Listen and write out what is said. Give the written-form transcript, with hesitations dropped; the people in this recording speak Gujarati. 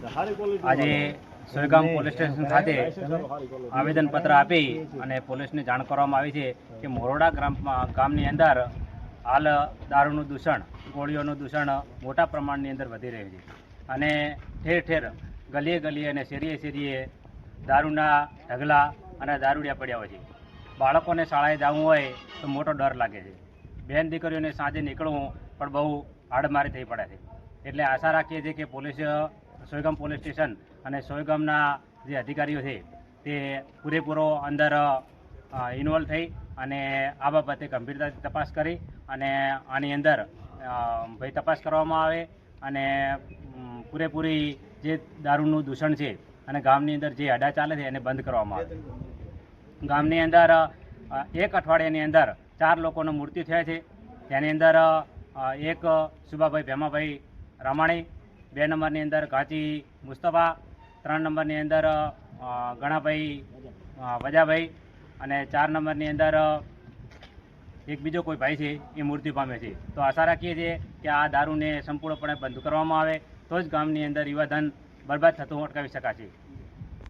આજે સોયગામ પોલીસ સ્ટેશન ખાતે આવેદનપત્ર આપી અને પોલીસને જાણ કરવામાં આવી છે કે મોરોડા ગામની અંદર હાલ દારૂનું દૂષણ, ગોળીઓનું દૂષણ મોટા પ્રમાણની અંદર વધી રહ્યું છે અને ઠેર ઠેર ગલીએ ગલીએ અને શેરીએ શેરીએ દારૂના ઢગલા અને દારૂડિયા પડ્યા હોય છે. બાળકોને શાળાએ જવું હોય તો મોટો ડર લાગે છે. બેન દીકરીઓને સાંજે નીકળવું પણ બહુ હાડમારી થઈ પડે છે. એટલે આશા રાખીએ છીએ કે સોયગામ પોલીસ સ્ટેશન અને સોયગામના જે અધિકારીઓ છે તે પૂરેપૂરો અંદર ઇન્વોલ્વ થઈ અને આ બાબતે ગંભીરતાથી તપાસ કરી અને આની અંદર તપાસ કરવામાં આવે અને પૂરેપૂરી જે દારૂનું દૂષણ છે અને ગામની અંદર જે અડા ચાલે છે એને બંધ કરવામાં આવે. ગામની અંદર એક અઠવાડિયાની અંદર 4 લોકોનું મૃત્યુ થયા છે. તેની અંદર એક સુભાભાઈ ભેમાભાઈ રામાણી, 2 નંબરની અંદર ઘાંચી મુસ્તફા, 3 નંબરની અંદર ગણાભાઈ વજાભાઈ અને 4 નંબરની અંદર એક બીજો કોઈ ભાઈ છે એ મૃત્યુ પામે છે. તો આશા રાખીએ છીએ કે આ દારૂને સંપૂર્ણપણે બંધ કરવામાં આવે તો જ ગામની અંદર યુવાધન બરબાદ થતું અટકાવી શકાશે.